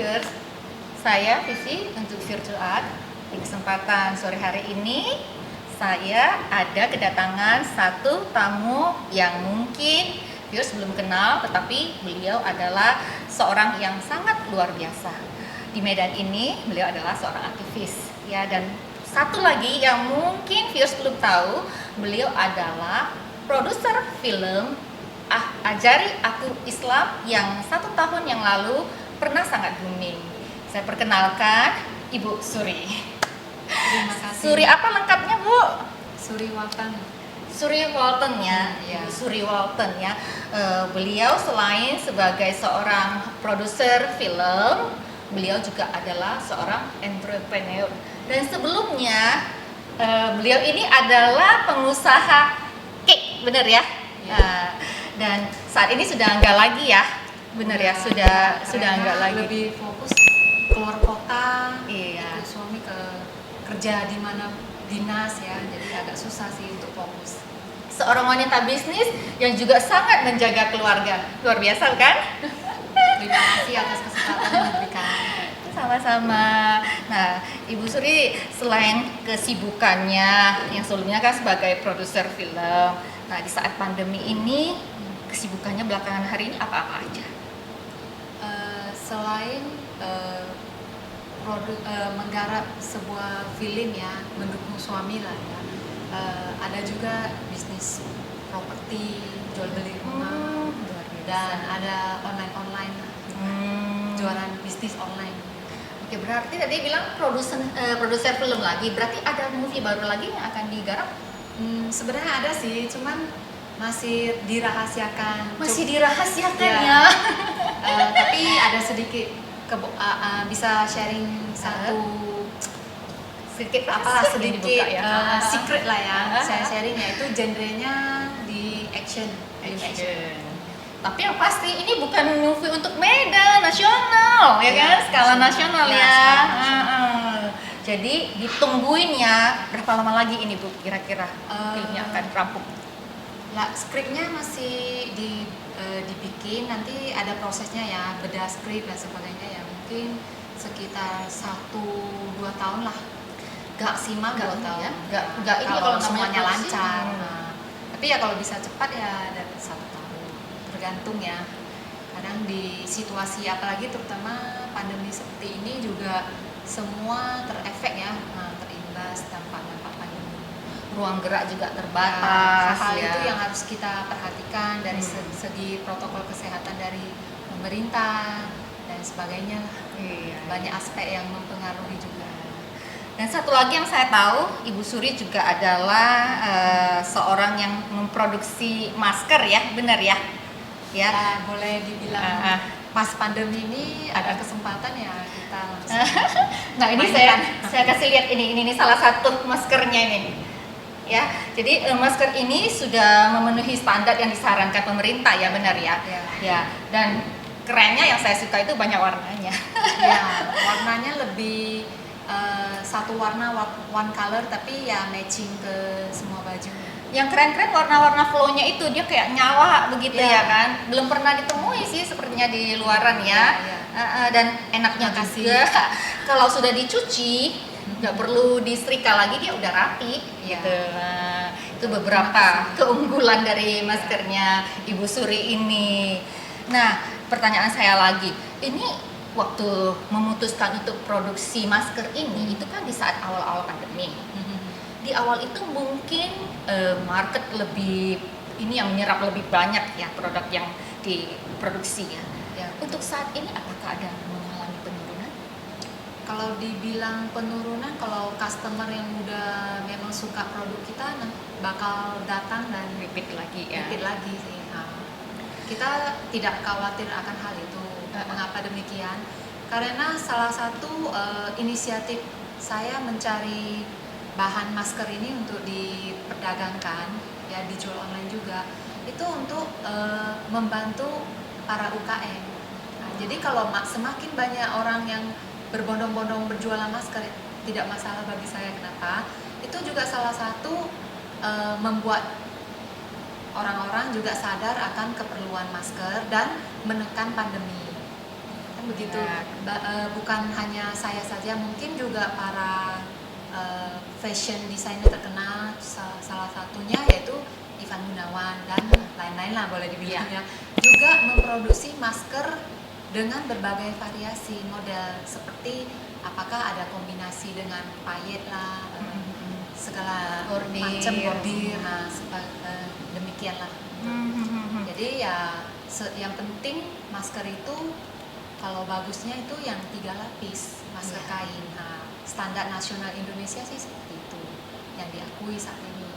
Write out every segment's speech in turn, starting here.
viewers, saya Visi untuk Virtual Art. Di kesempatan sore hari ini, saya ada kedatangan satu tamu yang mungkin viewers belum kenal, tetapi beliau adalah seorang yang sangat luar biasa. Di Medan ini, beliau adalah seorang aktivis, ya. Dan satu lagi yang mungkin viewers belum tahu, beliau adalah produser film Ajari Aku Islam yang 1 tahun yang lalu pernah sangat booming. Saya perkenalkan Ibu Suri. Terima kasih. Suri apa lengkapnya, Bu? Suri Walton. Suri Walton ya, Ya. Suri Walton ya. Beliau selain sebagai seorang produser film, beliau juga adalah seorang entrepreneur. Dan sebelumnya beliau ini adalah pengusaha cake, bener ya? Ya. Dan saat ini sudah enggak lagi ya, bener ya? Sudah enggak lagi. Lebih fokus keluar kota. Iya. Itu suami kerja di mana dinas ya, jadi agak susah sih untuk fokus. Seorang wanita bisnis yang juga sangat menjaga keluarga, luar biasa kan? Terima kasih atas kesempatan yang diberikan. Sama-sama. Nah, Ibu Suri selain kesibukannya yang sebelumnya kan sebagai produser film, nah di saat pandemi ini kesibukannya belakangan hari ini apa-apa aja? Selain menggarap sebuah film ya, mendukung suami lah ya, ada juga bisnis properti, jual beli rumah, Luar biasa. dan ada online jualan bisnis online. Oke, berarti tadi bilang produser film lagi, berarti ada movie baru lagi yang akan digarap? Sebenarnya ada sih, cuman masih dirahasiakan. Masih dirahasiakan Ya. ya. Tapi ada sedikit bisa sharing satu Sedikit sedikit dibuka ya. secret lah ya. Saya sharing yaitu genrenya di action. Tapi yang pasti ini bukan movie untuk Medan, nasional, ya Ya, kan? Skala nasional ya, ya. skala nasional. Jadi ditungguin ya. Berapa lama lagi ini Bu kira-kira filmnya akan rampung? Skripnya masih dibikin, nanti ada prosesnya ya, bedah skrip dan sebagainya ya, mungkin sekitar 1-2 tahun lah. Maksimal 2 tahun. Ya? Nggak ini kalau kalau namanya semuanya produksi. lancar. Nah, tapi ya kalau bisa cepat ya dari 1 tahun, tergantung ya. Kadang di situasi apalagi terutama pandemi seperti ini juga semua terefek ya, terimbas dampak-dampak pandemi. Ruang gerak juga terbatas. Hal ya. itu yang harus kita perhatikan dari segi protokol kesehatan dari pemerintah dan sebagainya. Iya. Banyak aspek yang mempengaruhi juga. Dan satu lagi yang saya tahu, Ibu Suri juga adalah seorang yang memproduksi masker ya, benar ya? Ya, boleh dibilang pas pandemi ini ada kesempatan ya kita langsung. Nah ini saya kasih lihat ini salah satu maskernya ini. Ya, jadi masker ini sudah memenuhi standar yang disarankan pemerintah ya, benar ya? Ya. Ya, dan kerennya yang saya suka itu banyak warnanya. Ya, warnanya lebih satu warna one color tapi ya matching ke semua baju. Yang keren-keren warna-warna flow-nya itu dia kayak nyawa begitu Ya. ya kan? Belum pernah ditemui sih sepertinya di luaran ya. Ya. Dan enaknya Terima kasih. juga kalau sudah dicuci nggak perlu disetrika lagi, dia udah rapi Ya. gitu. Nah, itu beberapa keunggulan dari maskernya Ibu Suri ini. Nah, pertanyaan saya lagi, ini waktu memutuskan untuk produksi masker ini itu kan di saat awal-awal pandemi. Di awal itu mungkin market lebih ini yang menyerap lebih banyak ya produk yang diproduksi ya. Ya. Untuk saat ini apakah ada mengalami penurunan? Kalau dibilang penurunan, kalau customer yang udah memang suka produk kita bakal datang dan Repeat lagi ya. repeat lagi sih. Kita tidak khawatir akan hal itu. Mengapa demikian? Karena salah satu inisiatif saya mencari bahan masker ini untuk diperdagangkan ya, dijual online juga, itu untuk membantu para UKM. Jadi kalau semakin banyak orang yang berbondong-bondong berjualan masker, tidak masalah bagi saya. Kenapa? Itu juga salah satu membuat orang-orang juga sadar akan keperluan masker dan menekan pandemi. kan begitu. Ya. Bukan hanya saya saja, mungkin juga para fashion designer terkenal, salah satunya yaitu Ivan Gunawan dan lain-lain lah boleh dibilang ya, juga memproduksi masker dengan berbagai variasi model, seperti apakah ada kombinasi dengan payet lah, segala macam bordir, nah demikian lah. Jadi ya yang penting masker itu kalau bagusnya itu yang 3 lapis masker kain. Nah, standar nasional Indonesia sih seperti itu yang diakui saat ini.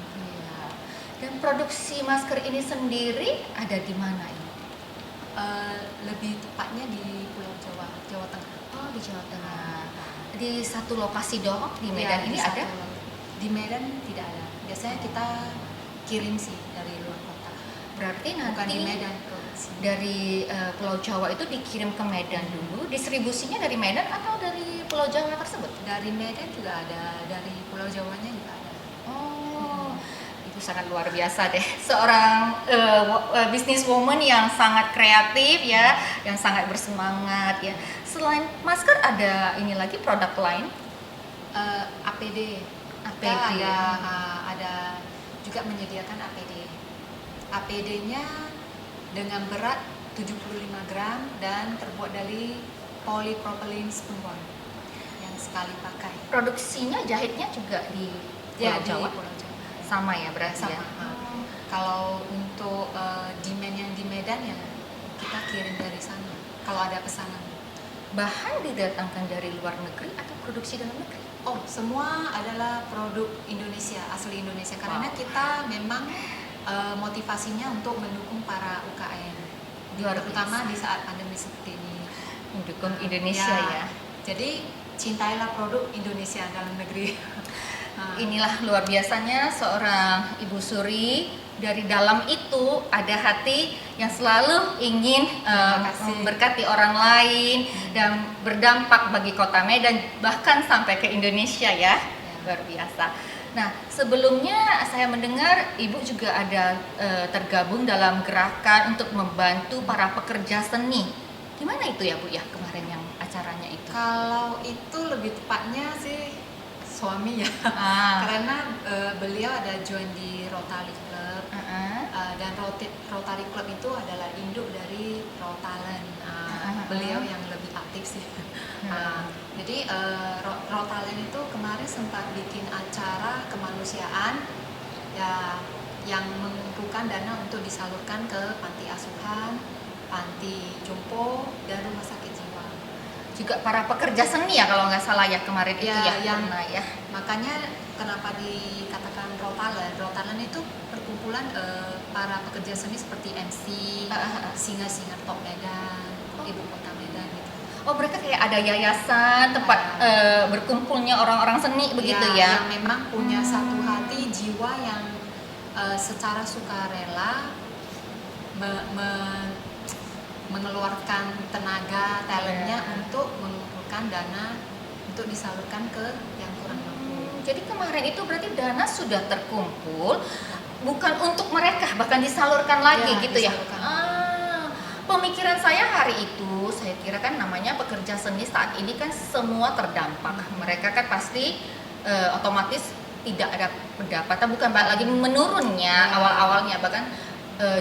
Dan produksi masker ini sendiri ada di mana ini? Lebih tepatnya di Pulau Jawa, Jawa Tengah. Oh, di Jawa Tengah. Di satu lokasi doang di Medan ini ada? Di Medan tidak ada. Biasanya kita kirim sih dari luar kota. Berarti nanti bukan di Medan ke sini. Dari Pulau Jawa itu dikirim ke Medan dulu. Distribusinya dari Medan atau dari Pulau Jawa tersebut? Dari Medan juga ada, dari Pulau Jawanya juga ada. Oh, itu sangat luar biasa deh. Seorang businesswoman yang sangat kreatif ya, yang sangat bersemangat ya. Selain masker ada ini lagi produk lain? APD. APD. Kita ada juga menyediakan APD. APD-nya dengan berat 75 gram dan terbuat dari polypropylene spunbond yang sekali pakai. Produksinya jahitnya juga di Pulau Jawa? Di Pulau Jawa. Sama ya berarti Sama. ya? Kalau untuk demand yang di Medan ya kita kirim dari sana kalau ada pesanan. Bahan didatangkan dari luar negeri atau produksi dalam negeri? Oh, semua adalah produk Indonesia, asli Indonesia. Karena kita memang motivasinya untuk mendukung para UKM, terutama di saat pandemi seperti ini. Mendukung Indonesia ya. Jadi cintailah produk Indonesia dalam negeri. Inilah luar biasanya seorang Ibu Suri. Dari dalam itu ada hati yang selalu ingin memberkati orang lain dan berdampak bagi kota Medan, bahkan sampai ke Indonesia ya. Luar biasa. Nah, sebelumnya saya mendengar Ibu juga ada tergabung dalam gerakan untuk membantu para pekerja seni. Gimana itu ya Bu ya kemarin yang acaranya itu? Kalau itu lebih tepatnya sih suami ya, karena beliau ada join di Rotary Club, dan Rotary Club itu adalah induk dari Rotalent. Beliau yang lebih aktif sih. Jadi Rotalent itu kemarin sempat bikin acara kemanusiaan ya, yang mengumpulkan dana untuk disalurkan ke panti asuhan, panti jompo, dan rumah sakit jiwa. Juga para pekerja seni ya kalau nggak salah ya kemarin itu ya, yang pernah ya. Makanya kenapa dikatakan Rotalent? Rotalent itu perkumpulan para pekerja seni seperti MC, singer-singer top Medan, ibu kota Medan gitu. Oh, mereka kayak ada yayasan tempat berkumpulnya orang-orang seni begitu ya? Yang memang punya satu hati, jiwa yang secara sukarela mengeluarkan tenaga, talentnya untuk mengumpulkan dana untuk disalurkan ke yang kurang mampu. Jadi kemarin itu berarti dana sudah terkumpul, bukan untuk mereka, bahkan disalurkan lagi gitu disalurkan. Ya? Pemikiran saya hari itu, saya kira kan namanya pekerja seni saat ini kan semua terdampak. Mereka kan pasti otomatis tidak ada pendapatan, bukan lagi menurunnya awal-awalnya, bahkan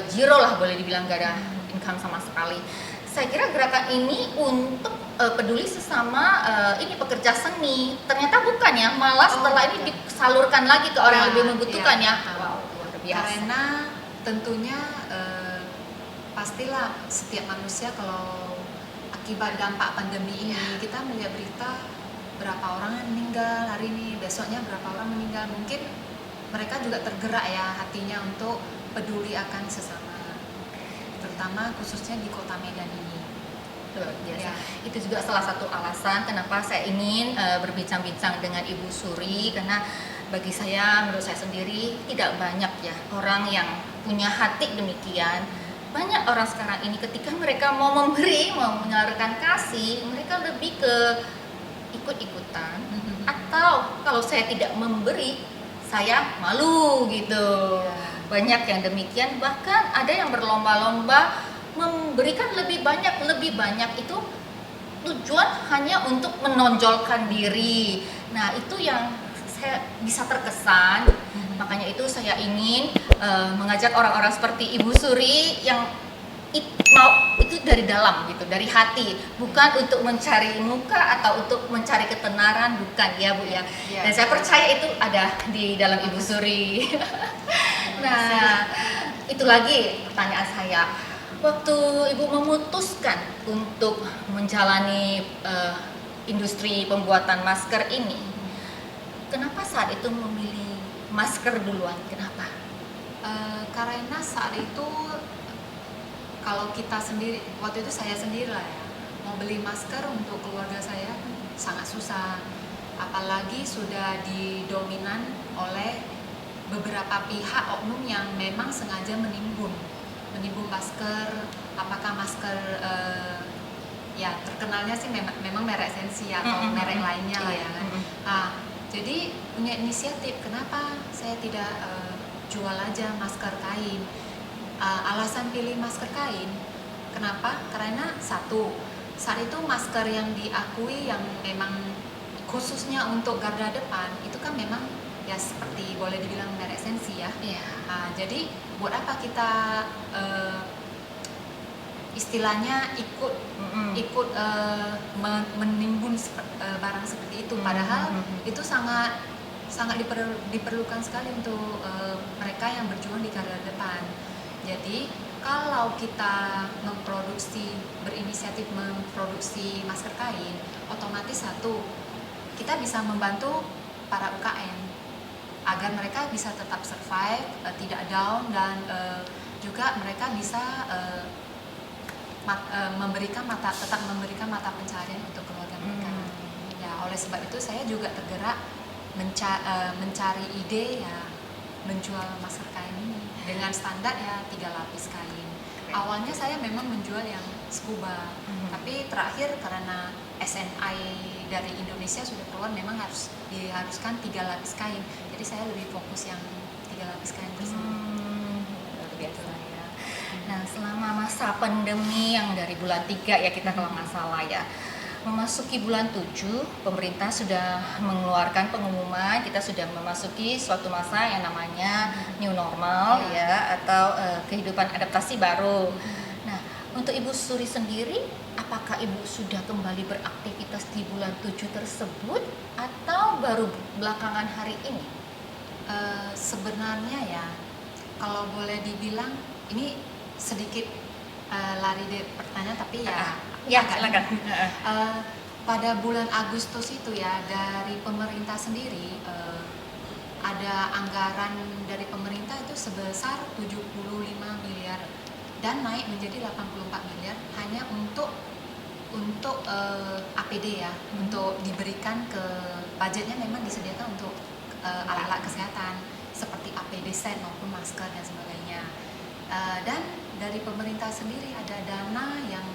zero lah boleh dibilang, gak ada income sama sekali. Saya kira gerakan ini untuk peduli sesama ini pekerja seni. Ternyata bukan ya, malah setelah ini disalurkan lagi ke orang yang lebih membutuhkan ya. Wow, luar biasa. Karena tentunya pastilah setiap manusia kalau akibat dampak pandemi ini kita melihat berita berapa orang yang meninggal hari ini, besoknya berapa orang meninggal. Mungkin mereka juga tergerak ya hatinya untuk peduli akan sesama, terutama khususnya di kota Medan ini. Luar biasa. Itu juga salah satu alasan kenapa saya ingin berbincang-bincang dengan Ibu Suri, karena bagi saya, menurut saya sendiri tidak banyak ya orang yang punya hati demikian. Banyak orang sekarang ini ketika mereka mau memberi, mau menyalurkan kasih, mereka lebih ke ikut-ikutan, atau kalau saya tidak memberi, saya malu gitu. Banyak yang demikian, bahkan ada yang berlomba-lomba memberikan lebih banyak itu tujuan hanya untuk menonjolkan diri. Nah, itu yang saya bisa terkesan. Makanya itu saya ingin mengajak orang-orang seperti Ibu Suri yang mau itu dari dalam gitu, dari hati, bukan untuk mencari muka atau untuk mencari ketenaran, bukan ya Bu ya. Iya. Dan saya percaya itu ada di dalam Ibu Suri. Nah, itu lagi pertanyaan saya. Waktu Ibu memutuskan untuk menjalani industri pembuatan masker ini, kenapa saat itu memilih masker duluan? Kenapa? Karena saat itu kalau kita sendiri, waktu itu saya sendiri lah ya, mau beli masker untuk keluarga saya sangat susah, apalagi sudah didominan oleh beberapa pihak oknum yang memang sengaja menimbun masker, apakah masker ya terkenalnya sih memang merek Sensi atau merek lainnya lah ya kan. Jadi punya inisiatif, kenapa saya tidak jual aja masker kain. Alasan pilih masker kain, kenapa? Karena satu, saat itu masker yang diakui yang memang khususnya untuk garda depan itu kan memang ya seperti boleh dibilang merek Sensi ya. Iya. Jadi buat apa kita istilahnya ikut menimbun barang seperti itu, padahal itu sangat diperlukan sekali untuk mereka yang berjuang di garda depan. Jadi kalau kita berinisiatif memproduksi masker kain, otomatis satu, kita bisa membantu para UKM agar mereka bisa tetap survive, tidak down, dan juga mereka bisa tetap memberikan mata pencaharian untuk keluarga mereka. Ya, oleh sebab itu saya juga tergerak mencari ide ya menjual masker kain ini dengan standar ya 3 lapis kain. Awalnya saya memang menjual yang scuba, tapi terakhir karena SNI dari Indonesia sudah keluar memang diharuskan 3 lapis kain. Jadi saya lebih fokus yang 3 lapis kain tersebut. Luar biasa ya. Nah, selama masa pandemi yang dari bulan 3 ya kita kalau nggak salah ya, memasuki bulan 7, pemerintah sudah mengeluarkan pengumuman kita sudah memasuki suatu masa yang namanya new normal ya atau kehidupan adaptasi baru. Nah, untuk Ibu Suri sendiri, apakah Ibu sudah kembali beraktivitas di bulan 7 tersebut atau baru belakangan hari ini? Sebenarnya ya, kalau boleh dibilang ini sedikit lari dari pertanyaan, tapi ya silakan. Pada bulan Agustus itu ya dari pemerintah sendiri ada anggaran dari pemerintah itu sebesar 75 miliar dan naik menjadi 84 miliar hanya untuk APD ya, untuk diberikan ke budgetnya memang disediakan untuk alat-alat kesehatan seperti APD set maupun masker dan sebagainya. Dan dari pemerintah sendiri ada dana yang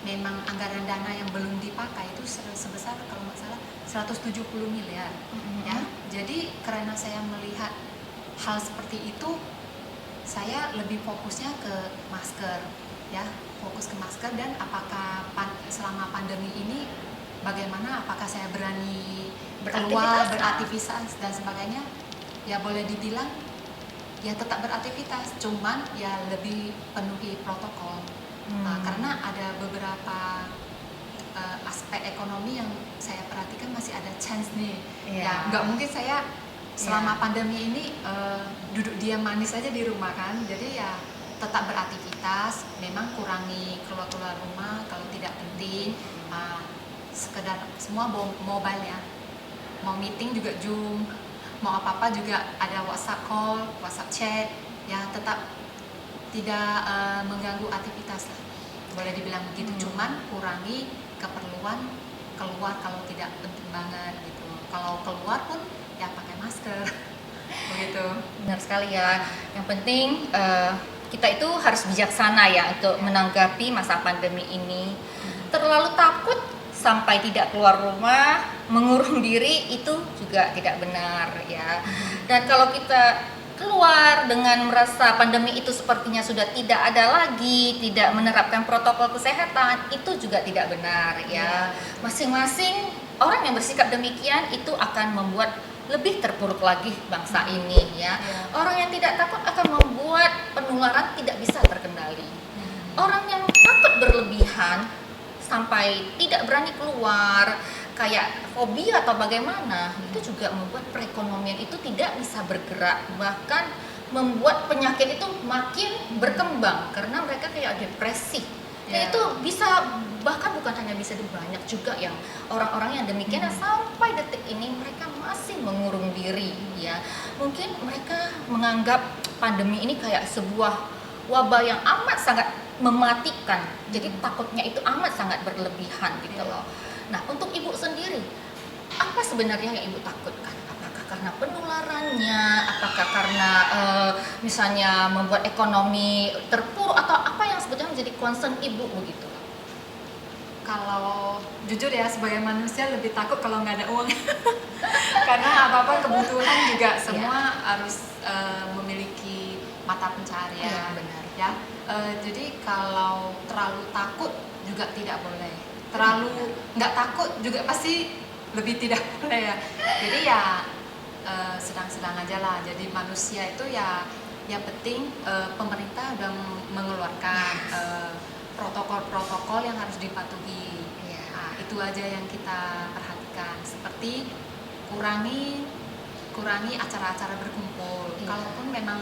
memang anggaran dana yang belum dipakai itu sebesar kalau nggak salah 170 miliar ya. Jadi karena saya melihat hal seperti itu, saya lebih fokusnya ke masker ya, fokus ke masker. Dan apakah selama pandemi ini bagaimana, apakah saya berani keluar beraktivitas dan sebagainya, ya boleh dibilang ya tetap beraktivitas, cuman ya lebih penuhi protokol. Karena ada beberapa aspek ekonomi yang saya perhatikan masih ada chance nih. Ya nggak mungkin saya selama pandemi ini duduk diam manis aja di rumah kan. Jadi ya tetap beraktivitas, memang kurangi keluar rumah kalau tidak penting, sekedar semua mobile ya, mau meeting juga Zoom, mau apa-apa juga ada WhatsApp call, WhatsApp chat, ya tetap tidak mengganggu aktivitas lah, boleh dibilang begitu. Cuman kurangi keperluan keluar kalau tidak penting banget gitu. Kalau keluar pun ya pakai masker begitu. Benar sekali ya. Yang penting kita itu harus bijaksana ya untuk menanggapi masa pandemi ini. Terlalu takut sampai tidak keluar rumah, mengurung diri itu juga tidak benar ya. Dan kalau keluar dengan merasa pandemi itu sepertinya sudah tidak ada lagi, tidak menerapkan protokol kesehatan, itu juga tidak benar ya. Masing-masing orang yang bersikap demikian itu akan membuat lebih terpuruk lagi bangsa ini ya. Orang yang tidak takut akan membuat penularan tidak bisa terkendali. Orang yang takut berlebihan sampai tidak berani keluar, kayak fobia atau bagaimana, itu juga membuat perekonomian itu tidak bisa bergerak, bahkan membuat penyakit itu makin berkembang karena mereka kayak depresi. Itu bisa, bahkan bukan hanya bisa banyak juga yang orang-orang yang demikian sampai detik ini mereka masih mengurung diri ya. Mungkin mereka menganggap pandemi ini kayak sebuah wabah yang amat sangat mematikan, jadi takutnya itu amat sangat berlebihan gitu loh. Nah, untuk ibu sendiri, apa sebenarnya yang ibu takutkan? Apakah karena penularannya, apakah karena misalnya membuat ekonomi terpuruk, atau apa yang sebetulnya menjadi concern ibu begitu? Kalau jujur ya, sebagai manusia lebih takut kalau nggak ada uang. Karena apa-apa kebutuhan juga semua harus memiliki mata pencaharian. Benar. Ya, jadi kalau terlalu takut juga tidak boleh. Terlalu nggak takut juga pasti lebih tidak boleh ya. Jadi ya sedang-sedang aja lah. Jadi manusia itu ya yang penting pemerintah udah mengeluarkan protokol-protokol yang harus dipatuhi. Nah, itu aja yang kita perhatikan. Seperti kurangi acara-acara berkumpul. Kalaupun memang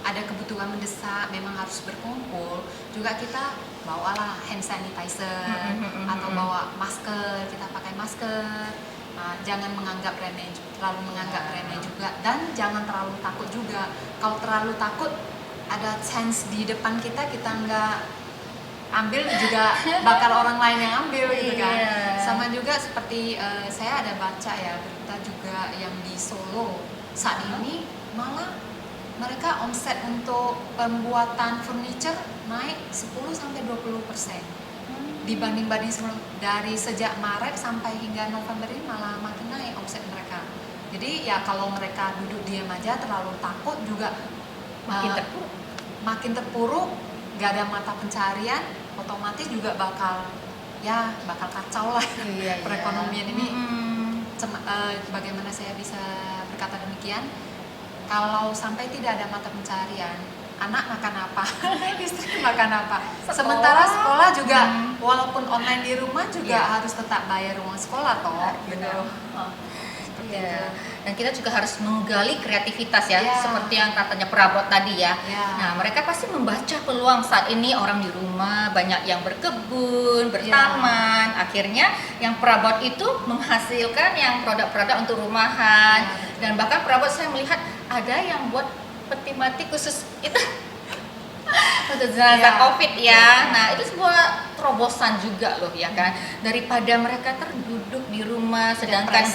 ada kebutuhan mendesak, memang harus berkumpul, juga kita bawalah hand sanitizer atau bawa masker, kita pakai masker. Nah, jangan terlalu menganggap remeh juga, dan jangan terlalu takut juga. Kalau terlalu takut, ada chance di depan kita nggak ambil juga bakal orang lain yang ambil gitu kan. Sama juga seperti saya ada baca ya berita juga yang di Solo saat ini malah mereka omset untuk pembuatan furniture naik 10-20% dibanding dari sejak Maret sampai hingga November ini malah makin naik omset mereka. Jadi ya kalau mereka duduk diam aja terlalu takut juga makin terpuruk, gak ada mata pencarian, otomatis juga bakal kacau lah perekonomian ini. Bagaimana saya bisa berkata demikian? Kalau sampai tidak ada mata pencarian, anak makan apa, istri makan apa. Sementara sekolah juga, walaupun online di rumah juga harus tetap bayar uang sekolah toh. Gitu. Dan kita juga harus menggali kreativitas ya, seperti yang katanya perabot tadi ya. Nah, mereka pasti membaca peluang saat ini orang di rumah, banyak yang berkebun, bertaman. Akhirnya yang perabot itu menghasilkan yang produk-produk untuk rumahan. Dan bahkan perabot saya melihat ada yang buat peti mati khusus itu untuk jenazah COVID ya. Nah, itu sebuah terobosan juga loh ya kan. Daripada mereka terduduk di rumah sedangkan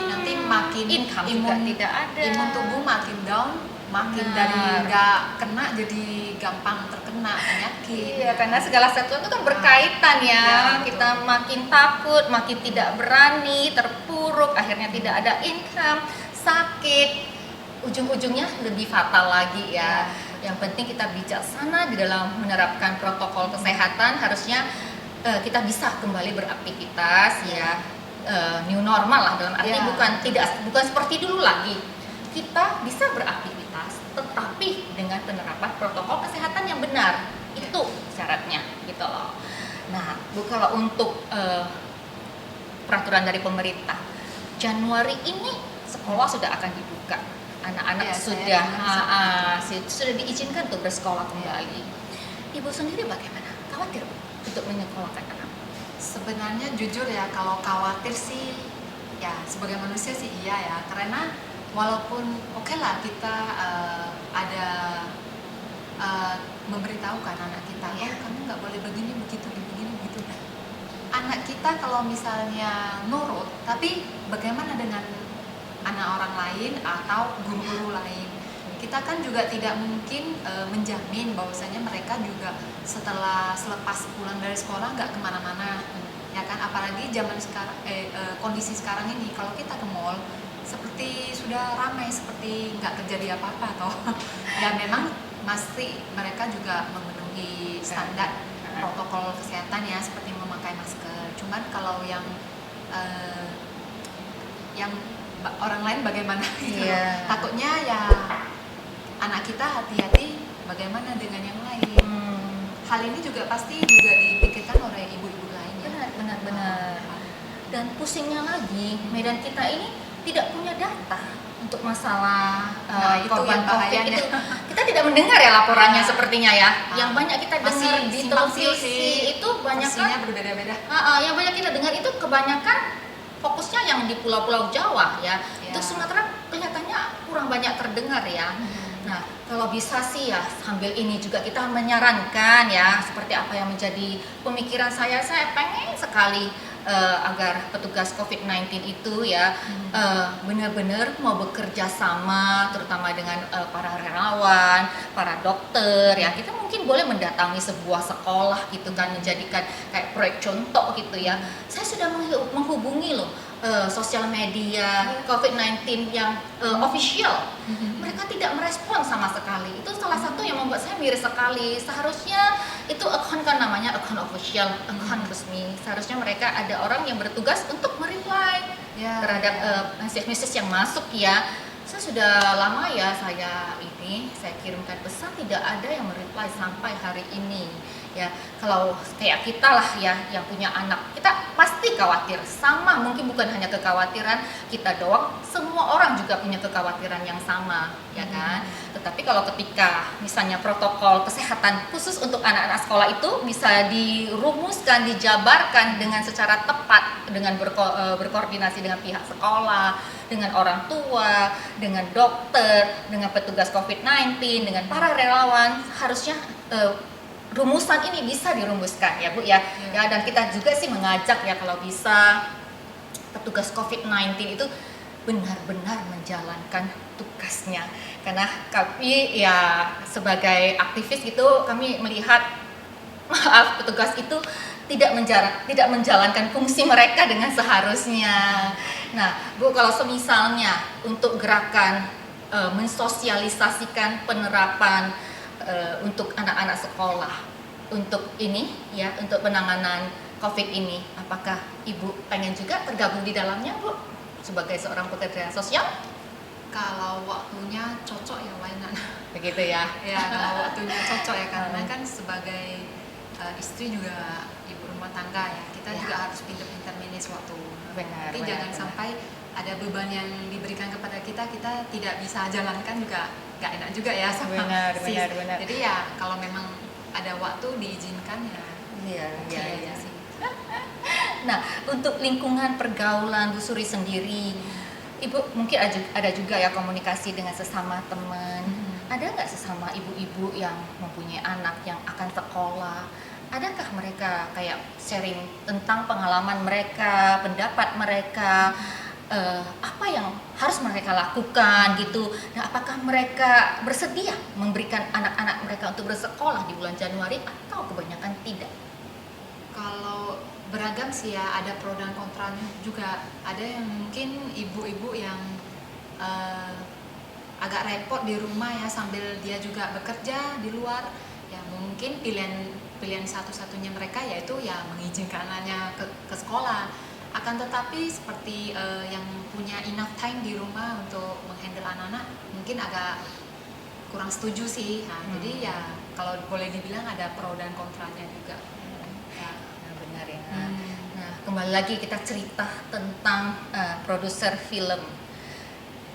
nanti makin imun tidak ada, imun tubuh makin down, makin dari nggak kena jadi gampang terkena penyakit. Iya, karena segala sesuatu itu kan berkaitan ya. Kita makin takut, makin tidak berani, terpuruk, akhirnya tidak ada income, sakit, ujung-ujungnya lebih fatal lagi ya. Yang penting kita bijaksana di dalam menerapkan protokol kesehatan. Harusnya kita bisa kembali beraktivitas ya, new normal lah, dalam arti bukan seperti dulu lagi. Kita bisa beraktivitas tetapi dengan penerapan protokol kesehatan yang benar, itu syaratnya gitu loh. Nah, kalau untuk peraturan dari pemerintah, Januari ini sekolah sudah akan dibuka. Anak-anak sudah diizinkan untuk bersekolah kembali. Ibu sendiri bagaimana? Khawatir untuk menyekolahkan anak? Sebenarnya jujur ya, kalau khawatir sih ya sebagai manusia sih iya ya, karena walaupun oke lah kita ada memberitahukan anak kita, kamu nggak boleh begini begitu. Anak kita kalau misalnya nurut, tapi bagaimana dengan anak orang lain atau guru-guru lain? Kita kan juga tidak mungkin menjamin bahwasanya mereka juga selepas pulang dari sekolah nggak kemana-mana, ya kan? Apalagi zaman sekarang, kondisi sekarang ini, kalau kita ke mall seperti sudah ramai, seperti nggak terjadi apa-apa toh. Ya memang pasti mereka juga memenuhi standar protokol kesehatan ya, seperti memakai masker. Cuman kalau eh, yang orang lain bagaimana gitu. Iya. Takutnya ya anak kita hati-hati bagaimana dengan yang lain. Hal ini juga pasti juga dipikirkan oleh ibu-ibu lainnya. Benar. Dan pusingnya lagi, Medan kita ini tidak punya data untuk masalah Nah, itu korban yang COVID bahayanya. itu. Kita tidak mendengar ya laporannya sepertinya ya. Yang banyak kita Masih dengar di simpang siur televisi sih. itu banyak kan. Versinya berbeda-beda. Yang banyak kita dengar itu kebanyakan fokusnya yang di pulau-pulau Jawa ya. Ya. Itu Sumatera kelihatannya kurang banyak terdengar ya. Nah, kalau bisa sih ya sambil ini juga kita menyarankan ya seperti apa yang menjadi pemikiran saya pengen sekali agar petugas COVID-19 itu ya benar-benar mau bekerja sama terutama dengan para relawan, para dokter ya. Kita mungkin boleh mendatangi sebuah sekolah gitu kan, menjadikan kayak proyek contoh gitu ya. Saya sudah menghubungi loh sosial media COVID-19 yang official. Mereka tidak merespon sama sekali. Itu salah satu yang membuat saya miris sekali. Seharusnya itu account kan namanya account official, account resmi. Seharusnya mereka ada orang yang bertugas untuk mereply terhadap message-message yang masuk ya. Saya sudah lama ya saya kirimkan pesan, tidak ada yang mereply sampai hari ini. Ya, kalau kayak kita lah ya yang punya anak, kita pasti khawatir. Sama, mungkin bukan hanya kekhawatiran kita doang, semua orang juga punya kekhawatiran yang sama, ya kan? Tetapi kalau ketika misalnya protokol kesehatan khusus untuk anak-anak sekolah itu bisa dirumuskan, dijabarkan dengan secara tepat, dengan berkoordinasi dengan pihak sekolah, dengan orang tua, dengan dokter, dengan petugas COVID-19, dengan para relawan, harusnya rumusan ini bisa dirumuskan ya Bu ya. Ya, dan kita juga sih mengajak ya kalau bisa petugas COVID-19 itu benar-benar menjalankan tugasnya. Karena kami ya sebagai aktivis gitu kami melihat petugas itu tidak menjalankan fungsi mereka dengan seharusnya. Nah, Bu, kalau semisalnya untuk gerakan mensosialisasikan penerapan untuk anak-anak sekolah untuk ini ya, untuk penanganan COVID ini, apakah Ibu pengen juga tergabung di dalamnya, Bu, sebagai seorang pekerja sosial? Kalau waktunya cocok ya why not? Begitu ya. Ya, kalau waktunya cocok ya, karena kan sebagai istri juga ibu rumah tangga ya, kita Ya. juga harus pintar-pintar manage waktu. Benar, Tapi benar, jangan benar. sampai ada beban yang diberikan kepada kita tidak bisa jalankan, juga nggak enak juga ya sama Benar. Jadi ya kalau memang ada waktu diizinkan ya. Iya, oke aja sih. Nah, untuk lingkungan pergaulan Bu Suri sendiri, Ibu mungkin ada juga ya komunikasi dengan sesama teman. Ada nggak sesama ibu-ibu yang mempunyai anak yang akan sekolah? Adakah mereka kayak sharing tentang pengalaman mereka, pendapat mereka, apa yang harus mereka lakukan gitu? Nah, apakah mereka bersedia memberikan anak-anak mereka untuk bersekolah di bulan Januari atau kebanyakan tidak? Kalau beragam sih ya, ada pro dan kontranya juga. Ada yang mungkin ibu-ibu yang agak repot di rumah ya, sambil dia juga bekerja di luar. Ya mungkin pilihan satu-satunya mereka yaitu ya mengizinkan anaknya ke sekolah. Akan tetapi seperti yang punya enough time di rumah untuk menghandle anak-anak mungkin agak kurang setuju sih. Nah, jadi ya kalau boleh dibilang ada pro dan kontranya juga. Ya. Nah, benar ya. Nah, kembali lagi kita cerita tentang produser film.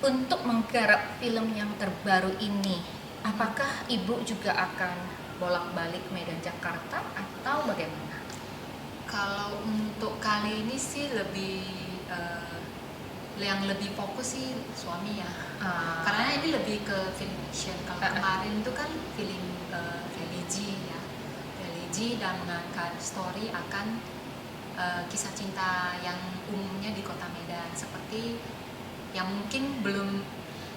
Untuk menggarap film yang terbaru ini, apakah Ibu juga akan bolak-balik Medan Jakarta atau bagaimana? Kalau untuk kali ini sih yang lebih fokus sih suami ya. Karena ini lebih ke film action. Kalau kemarin itu kan film religi ya, religi dan mengangkat story akan kisah cinta yang umumnya di Kota Medan, seperti yang mungkin belum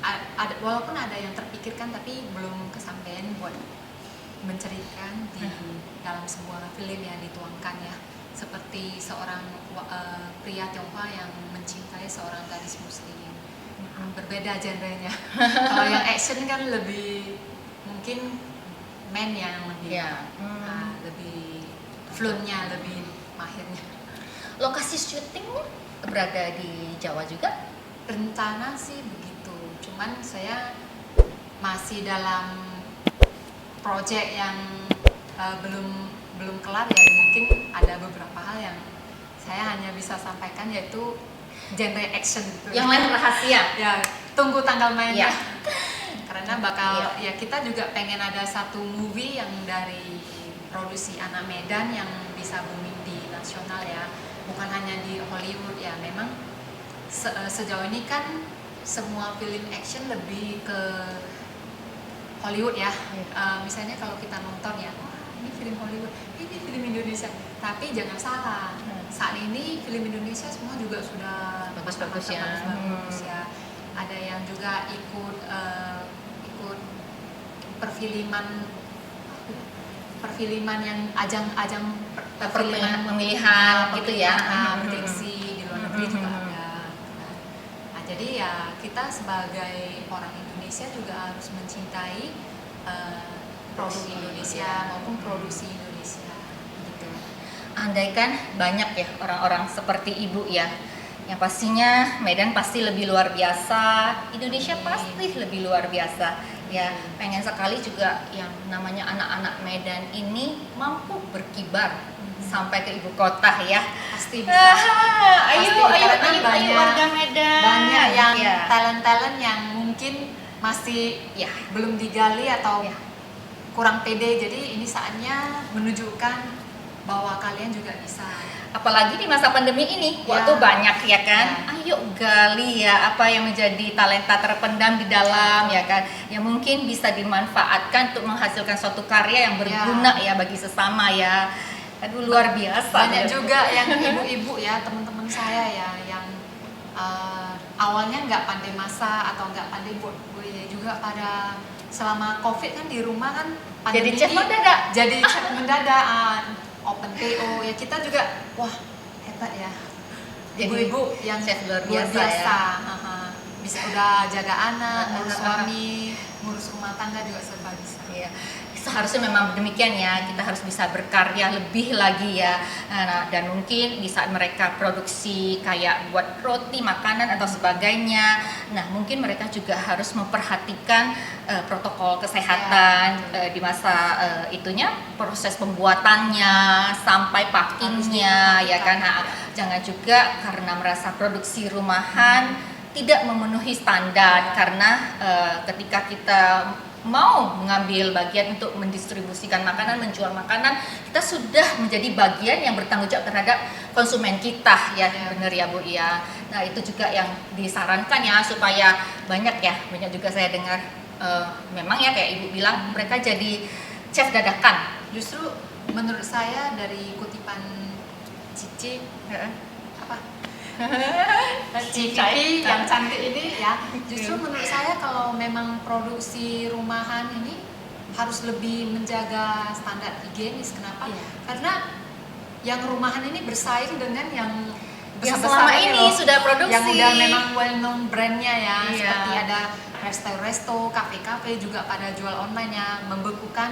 ada, walaupun ada yang terpikirkan tapi belum kesampaian buat menceritakan di dalam sebuah film yang dituangkan ya, seperti seorang pria Tionghoa yang mencintai seorang gadis muslim. berbeda genrenya. Kalau yang action kan lebih mungkin men yang lebih Ya. lebih fluentnya, lebih mahirnya. Lokasi syuting berada di Jawa juga? Rencana sih begitu, cuman saya masih dalam project yang belum kelar ya. Mungkin ada beberapa hal yang saya hanya bisa sampaikan, yaitu genre action gitu. Yang lain rahasia. Ya, tunggu tanggal mainnya. Ya. Karena bakal ya kita juga pengen ada satu movie yang dari produksi anak Medan yang bisa booming di nasional ya, bukan hanya di Hollywood ya. Memang sejauh ini kan semua film action lebih ke Hollywood ya. Misalnya kalau kita nonton ya, wah ini film Hollywood, ini film Indonesia. Tapi jangan salah, saat ini film Indonesia semua juga sudah Bagus-bagus ya. bagus ya. Ada yang juga ikut perfilman yang ajang Pemilihan gitu ya. prediksi di luar negeri juga ada. Nah, jadi ya kita sebagai orang Indonesia juga harus mencintai produk Indonesia maupun produksi Indonesia gitu. Andaikan banyak ya orang-orang seperti Ibu ya, yang pastinya Medan pasti lebih luar biasa, Indonesia pasti lebih luar biasa ya. Pengen sekali juga yang namanya anak-anak Medan ini mampu berkibar sampai ke ibu kota ya. Pasti bisa. Ayo Karena ayo warga Medan. banyak yang Ya. talent yang mungkin masih Ya. belum digali atau Ya. kurang pede. Jadi ini saatnya menunjukkan bahwa kalian juga bisa. Apalagi di masa pandemi ini, Ya. waktu banyak ya kan. Ya. Ayo gali ya apa yang menjadi talenta terpendam di dalam ya kan. Yang mungkin bisa dimanfaatkan untuk menghasilkan suatu karya yang berguna ya bagi sesama ya. Aduh luar biasa. Banyak juga yang ibu-ibu ya, teman-teman saya ya, yang awalnya nggak pandai masak atau nggak pandai buat kue, juga pada selama COVID kan di rumah kan Jadi pandemi chef ini mendadak. jadi chef mendadak, open PO ya, kita juga wah hebat ya, Jadi ibu-ibu yang chef luar biasa ya. haha. Bisa udah jaga anak, ngurus suami, ngurus rumah tangga juga serba bisa. Iya. Seharusnya memang demikian ya, kita harus bisa berkarya lebih lagi ya. Nah, dan mungkin di saat mereka produksi kayak buat roti, makanan atau sebagainya, nah mungkin mereka juga harus memperhatikan protokol kesehatan di masa itunya, proses pembuatannya sampai packingnya ya kan. Nah, jangan juga karena merasa produksi rumahan tidak memenuhi standar, karena ketika kita mau mengambil bagian untuk mendistribusikan makanan, menjual makanan, kita sudah menjadi bagian yang bertanggung jawab terhadap konsumen kita ya, benar ya Bu ya. Nah itu juga yang disarankan ya, supaya banyak juga saya dengar memang ya kayak Ibu bilang, mereka jadi chef dadakan. Justru menurut saya dari kutipan Cici apa Cici yang cantik ini ya, justru menurut saya kalau memang produksi rumahan ini harus lebih menjaga standar higienis. Kenapa? Iya. Karena yang rumahan ini bersaing dengan yang Yang besar-besar selama ini loh, sudah produksi, yang udah memang well known brandnya ya. Iya. Seperti ada resto-resto, kafe-kafe juga pada jual online ya, membekukan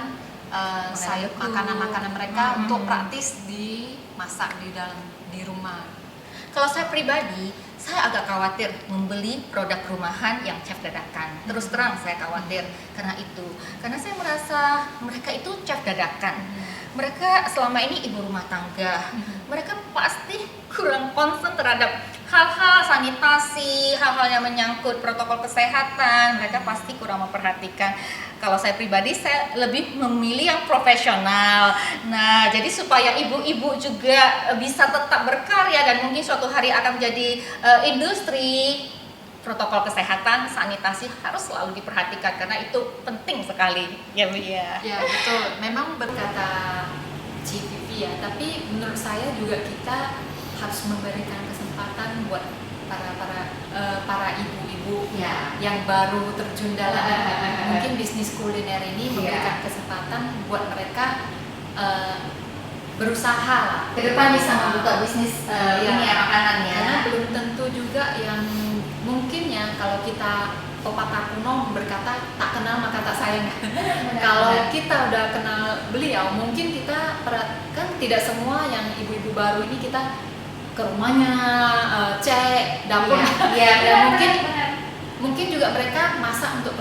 sayur makanan-makanan mereka untuk praktis dimasak di rumah. Kalau saya pribadi, saya agak khawatir membeli produk rumahan yang chef dadakan. Terus terang saya khawatir karena itu. Karena saya merasa mereka itu chef dadakan. Mereka selama ini ibu rumah tangga. Mereka pasti kurang concern terhadap hal-hal sanitasi, hal-hal yang menyangkut protokol kesehatan. Mereka pasti kurang memperhatikan. Kalau saya pribadi, saya lebih memilih yang profesional. Nah, jadi supaya ibu-ibu juga bisa tetap berkarya dan mungkin suatu hari akan menjadi industri, protokol kesehatan, sanitasi harus selalu diperhatikan karena itu penting sekali. Ya, Bu ya. Ya, betul. Memang berkata CVV ya, tapi menurut saya juga kita harus memberikan kesempatan buat para ibu-ibu Ya. yang baru terjun dalam mungkin bisnis kuliner ini, memberikan kesempatan buat mereka berusaha lah. Ke depan bisa membuka bisnis ini ya, makanan ya. Karena belum tentu juga yang mungkin ya kalau kita pepatah kuno berkata tak kenal maka tak sayang. Kalau kita udah kenal beliau, mungkin kita kan tidak semua yang ibu-ibu baru ini kita ke rumahnya, cek dapur, dan mungkin juga mereka masak untuk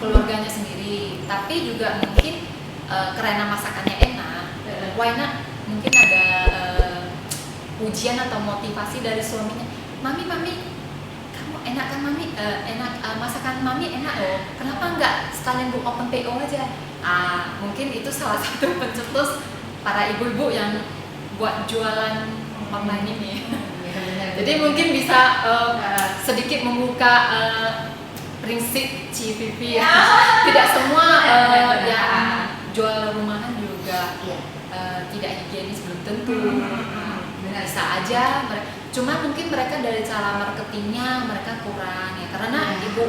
keluarganya sendiri, tapi juga mungkin karena masakannya enak, why not? Mungkin ada ujian atau motivasi dari suaminya, mami kamu enak kan mami, masakan mami enak loh, kenapa enggak sekalian bu open PO aja. Mungkin itu salah satu pencetus para ibu-ibu yang buat jualan online ini. Jadi mungkin bisa sedikit membuka prinsip CVV ya. Tidak semua yang jual rumahan juga tidak higienis, belum tentu. Bisa aja, cuma mungkin mereka dari cara marketingnya mereka kurang ya, karena ibu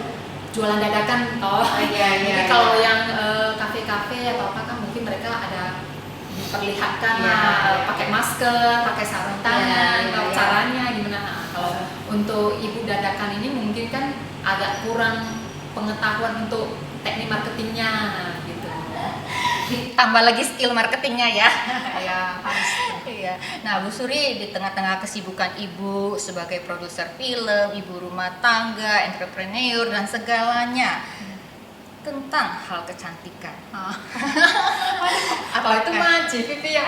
jualan dadakan jadi kalau yang kafe-kafe atau apa kan mungkin mereka ada diperlihatkan pakai masker, pakai sarung tangan, caranya gimana. Kalau untuk ibu dadakan ini mungkin kan agak kurang pengetahuan untuk teknik marketingnya gitu. Tambah lagi skill marketingnya ya. Ya harus. Iya. Nah, Bu Suri di tengah-tengah kesibukan Ibu sebagai produser film, ibu rumah tangga, entrepreneur dan segalanya tentang hal kecantikan. Apa itu mah CVV yang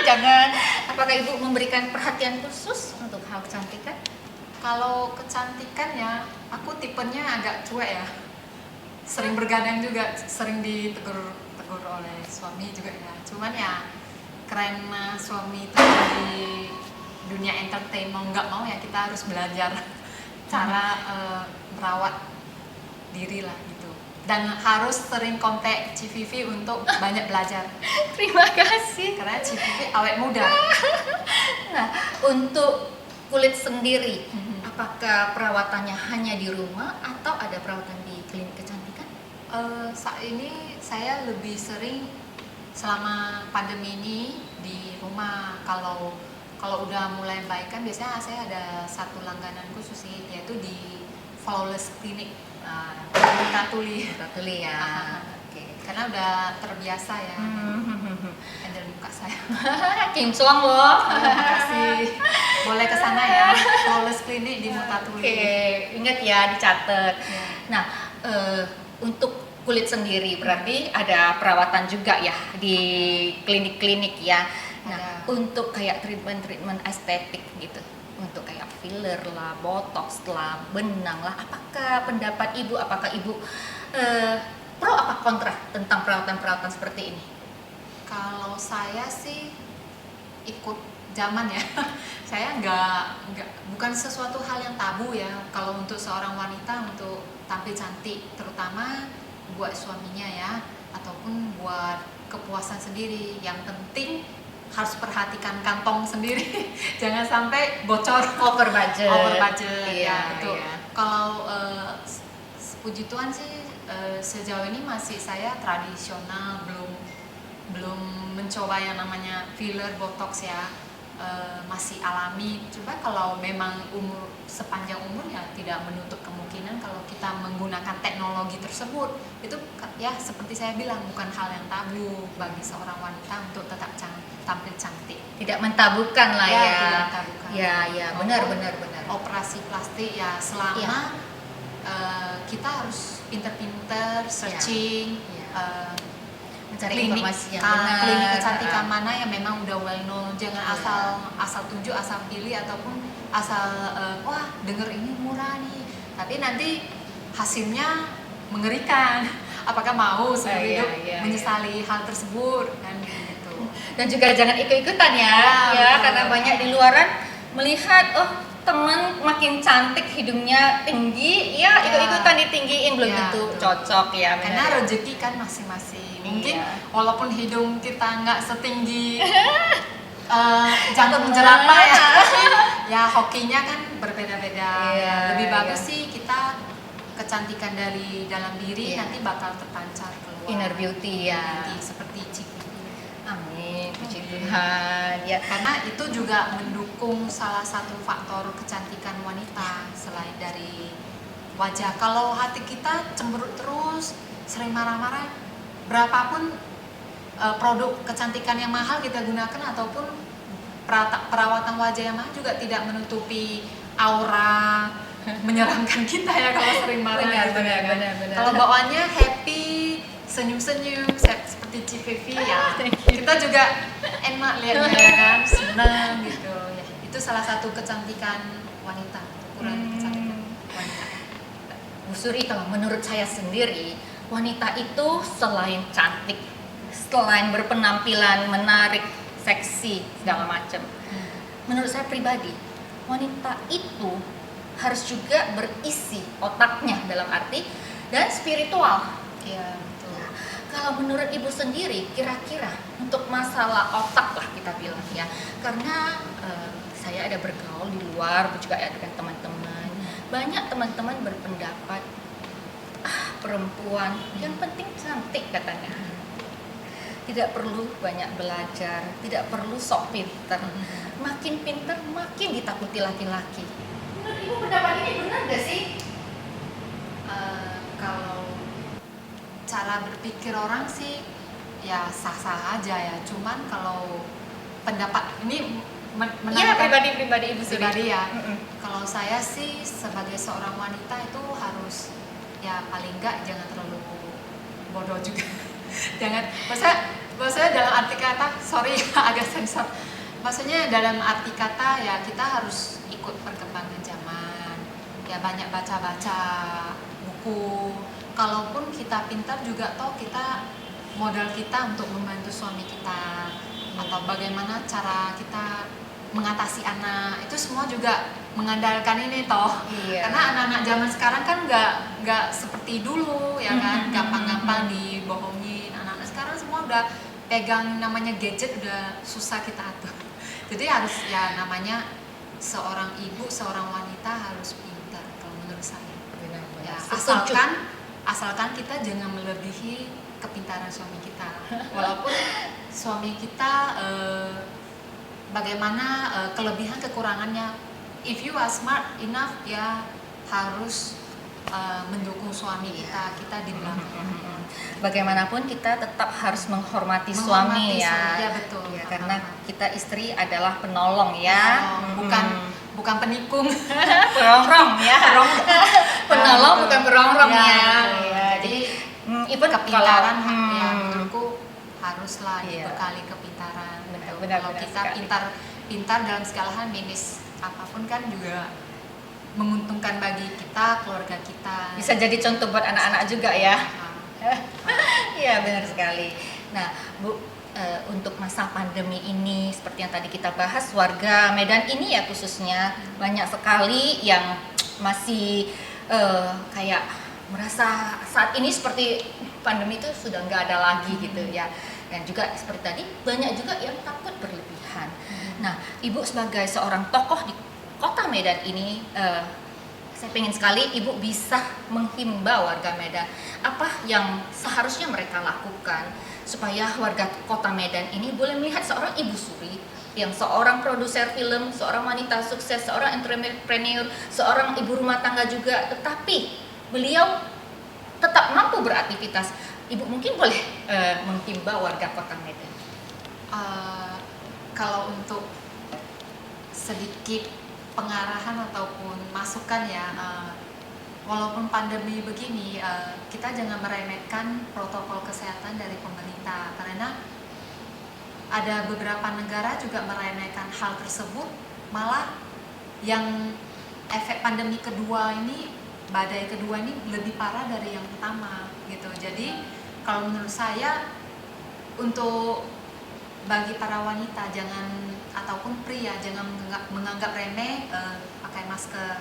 Jangan. Apakah Ibu memberikan perhatian khusus untuk hal kecantikan? Kalau kecantikan ya, aku tipenya agak cuek ya. Sering bergadang juga, sering ditegur oleh suami juga ya. Cuman ya karena suami itu di dunia entertain mau nggak mau ya kita harus belajar cara merawat diri lah gitu. Dan harus sering kontak CVV untuk banyak belajar. Terima kasih. Karena CVV awet muda. Nah, untuk kulit sendiri, apakah perawatannya hanya di rumah atau ada perawatan di klinik kecantikan? Saat ini saya lebih sering selama pandemi ini di rumah. Kalau udah mulai baik kan biasanya saya ada satu langganan khusus sih, yaitu di Flawless Clinic, Mutatuli ya. Oke. Karena udah terbiasa ya. Handle muka saya. Kim Suang loh. Terima kasih. Boleh ke sana ya. Flawless Clinic di Mutatuli. Oke, ingat ya dicatat. Ya. Nah, untuk kulit sendiri berarti ada perawatan juga ya di klinik-klinik ya. Nah, untuk kayak treatment estetik gitu, untuk kayak filler lah, botox lah, benang lah, apakah pendapat Ibu, apakah Ibu pro apa kontra tentang perawatan-perawatan seperti ini? Kalau saya sih ikut zaman ya. Saya bukan sesuatu hal yang tabu ya kalau untuk seorang wanita untuk tampil cantik, terutama buat suaminya ya, ataupun buat kepuasan sendiri. Yang penting harus perhatikan kantong sendiri. Jangan sampai bocor, over budget ya betul. Kalau puji Tuhan sih sejauh ini masih saya tradisional, belum mencoba yang namanya filler, botox ya. Masih alami. Coba kalau memang sepanjang umur ya tidak menutup kemungkinan kalau kita menggunakan teknologi tersebut. Itu ya seperti saya bilang, bukan hal yang tabu bagi seorang wanita untuk tetap tampil cantik. Tidak mentabukan lah ya. Tidak mentabukan. Ya, benar. Operasi plastik ya selama kita harus pinter-pinter searching. Mencari informasi yang benar. Klinik kecantikan mana yang memang udah well known. Jangan asal tunjuk, asal pilih, ataupun asal wah denger ini murah nih, tapi nanti hasilnya mengerikan. Apakah mau seumur hidup menyesali hal tersebut kan gitu. Dan juga jangan ikut-ikutan ya, karena banyak di luaran melihat teman makin cantik, hidungnya tinggi, ikut-ikutan ditinggiin, belum tentu cocok ya. Karena rezeki kan masing-masing. Mungkin walaupun hidung kita nggak setinggi jantung jerapah ya hokinya kan berbeda-beda. Lebih bagus sih kita kecantikan dari dalam diri nanti bakal terpancar keluar. Inner beauty ya. Seperti Ciki. Amin, puji Tuhan ya. Karena itu juga mendukung salah satu faktor kecantikan wanita selain dari wajah. Kalau hati kita cemberut terus, sering marah-marah, berapapun produk kecantikan yang mahal kita gunakan ataupun perawatan wajah yang mahal juga tidak menutupi aura menyeramkan kita ya kalau sering marah. Benar. Kalau bawaannya happy, senyum-senyum seperti Civivi ya, kita juga enak lihatnya ya kan, senang gitu ya. Itu salah satu kecantikan wanita, ukuran kecantikan wanita. Bu Suri, kalau menurut saya sendiri, wanita itu selain cantik, selain berpenampilan menarik, seksi, segala macam. Menurut saya pribadi, wanita itu harus juga berisi otaknya dalam arti dan spiritual. Iya, betul. Kalau menurut Ibu sendiri, kira-kira untuk masalah otak lah kita bilang ya, karena saya ada bergaul di luar, juga ada dengan teman-teman. Banyak teman-teman berpendapat, perempuan yang penting cantik katanya. Tidak perlu banyak belajar, tidak perlu sok pinter. Makin pinter, makin ditakuti laki-laki. Menurut Ibu pendapat ini benar gak sih? Kalau cara berpikir orang sih ya sah-sah aja ya. Cuman kalau pendapat ini Iya, pribadi Ibu Suri. pribadi ya. Kalau saya sih sebagai seorang wanita itu harus ya paling enggak jangan terlalu bodoh juga. Jangan, maksudnya dalam arti kata, sorry agak sensor. Maksudnya dalam arti kata ya kita harus ikut perkembangan zaman. Ya banyak baca-baca buku. Kalaupun kita pintar juga toh kita modal kita untuk membantu suami kita atau bagaimana cara kita mengatasi anak, itu semua juga mengandalkan ini toh. Iya. Karena anak-anak zaman sekarang kan nggak seperti dulu ya kan, gampang-gampang dibohongin. Anak-anak sekarang semua udah pegang namanya gadget, udah susah kita atur. Jadi harus ya namanya seorang ibu, seorang wanita harus pintar kalau menurut saya. Ya, asalkan kita jangan melebihi kepintaran suami kita. Walaupun suami kita bagaimana kelebihan kekurangannya, if you are smart enough ya harus mendukung suami kita di belakang. Bagaimanapun kita tetap harus menghormati suami ya. Ya betul. Ya, karena kita istri adalah penolong ya. Bukan penikung. Perongrong ya. Penolong bukan perongrong ya. Ya. Jadi even kepintaran kalau, ya menurutku haruslah Iya. dibekali kepintaran. Benar Kalau kita sekali. pintar dalam segala hal, minus apapun kan juga menguntungkan bagi kita, keluarga kita. Bisa jadi contoh buat anak-anak juga ya. Iya, benar sekali. Nah, Bu, untuk masa pandemi ini seperti yang tadi kita bahas, warga Medan ini ya khususnya banyak sekali yang masih kayak merasa saat ini seperti pandemi itu sudah nggak ada lagi gitu ya. Dan juga seperti tadi banyak juga yang takut berlebihan. Nah, Ibu sebagai seorang tokoh di Kota Medan ini, saya pengen sekali Ibu bisa menghimbau warga Medan apa yang seharusnya mereka lakukan supaya warga Kota Medan ini boleh melihat seorang Ibu Suri yang seorang produser film, seorang wanita sukses, seorang entrepreneur, seorang ibu rumah tangga juga, tetapi beliau tetap mampu beraktivitas. Ibu mungkin boleh menghimbau warga Kota Medan. Kalau untuk sedikit pengarahan ataupun masukan ya, walaupun pandemi begini, kita jangan meremehkan protokol kesehatan dari pemerintah, karena ada beberapa negara juga meremehkan hal tersebut, malah yang efek pandemi kedua ini, badai kedua ini lebih parah dari yang pertama gitu. Jadi kalau menurut saya untuk bagi para wanita jangan, ataupun pria jangan menganggap remeh pakai masker.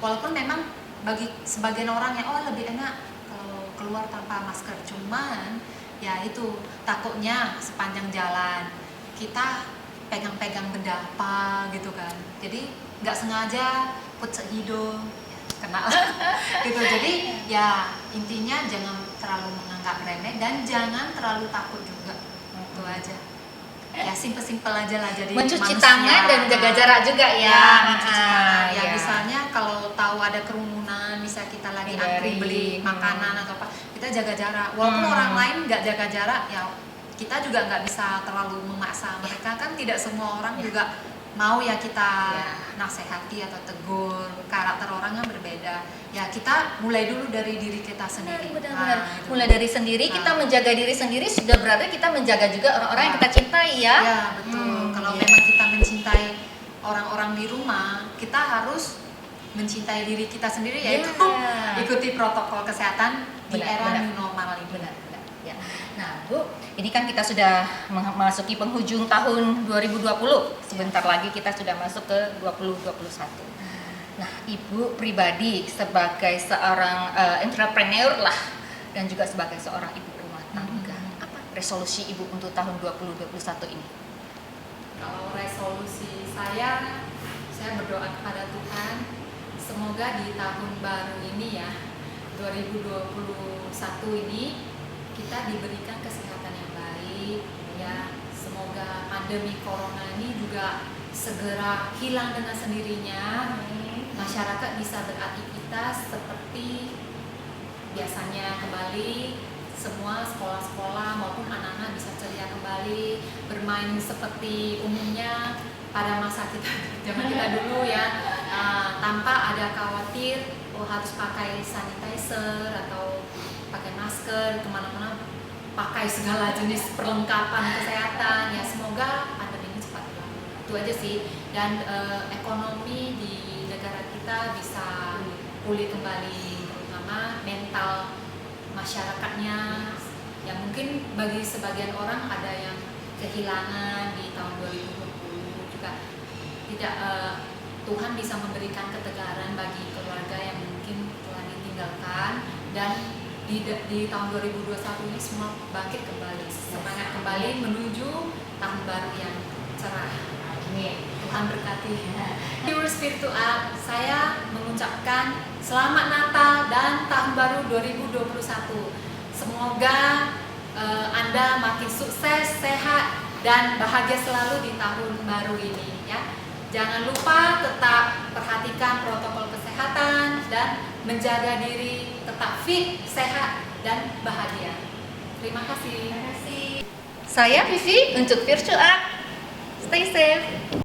Walaupun memang bagi sebagian orang yang lebih enak kalau keluar tanpa masker, cuman ya itu takutnya sepanjang jalan kita pegang-pegang benda apa gitu kan, jadi nggak sengaja pucuk hidung kena gitu. Jadi ya intinya jangan terlalu menganggap remeh dan jangan terlalu takut juga, itu aja. Ya simpel-simpel aja lah, jadi Mencuci manusia. tangan dan jaga jarak juga ya. Mencuci tangan. Ya iya. misalnya kalau tahu ada kerumunan, misalnya kita lagi Hindari. antri beli makanan atau apa, kita jaga jarak. Walaupun orang lain nggak jaga jarak, ya kita juga nggak bisa terlalu memaksa mereka, kan tidak semua orang juga mau ya kita nasihati atau tegur. Karakter orang kan berbeda. Ya kita mulai dulu dari diri kita sendiri. Benar-benar. Gitu. Mulai dari sendiri, kita menjaga diri sendiri, sudah berarti kita menjaga juga orang-orang yang kita cintai ya. Ya betul. Kalau memang kita mencintai orang-orang di rumah, kita harus mencintai diri kita sendiri, yaitu ikuti protokol kesehatan di era new normal ini. Benar. Ya. Nah, Bu, ini kan kita sudah memasuki penghujung tahun 2020. Sebentar lagi kita sudah masuk ke 2021. Nah, Ibu pribadi sebagai seorang entrepreneur lah dan juga sebagai seorang ibu rumah tangga, apa resolusi Ibu untuk tahun 2021 ini? Kalau resolusi saya berdoa kepada Tuhan, semoga di tahun baru ini ya, 2021 ini kita diberikan kesehatan yang baik ya. Semoga pandemi corona ini juga segera hilang dengan sendirinya. Masyarakat bisa beraktivitas seperti biasanya kembali. Semua sekolah-sekolah maupun anak-anak bisa ceria kembali, bermain seperti umumnya pada masa zaman kita dulu ya, tanpa ada khawatir harus pakai sanitizer atau pakai masker kemana-mana, pakai segala jenis perlengkapan kesehatan ya. Semoga pandemi ini cepat hilang, itu aja sih. Dan ekonomi di negara kita bisa pulih kembali, terutama mental masyarakatnya. Ya mungkin bagi sebagian orang ada yang kehilangan di tahun 2020 juga, tidak Tuhan bisa memberikan ketegaran bagi keluarga yang mungkin telah ditinggalkan, dan di tahun 2021 ini semua bangkit kembali, semangat kembali menuju tahun baru yang cerah. Tuhan berkati. Viewers Virtual, saya mengucapkan selamat Natal dan tahun baru 2021. Semoga Anda makin sukses, sehat, dan bahagia selalu di tahun baru ini ya. Jangan lupa tetap perhatikan protokol kesehatan dan menjaga diri tetap fit, sehat, dan bahagia. Terima kasih. Saya Vivi untuk Virtual Art. Stay safe.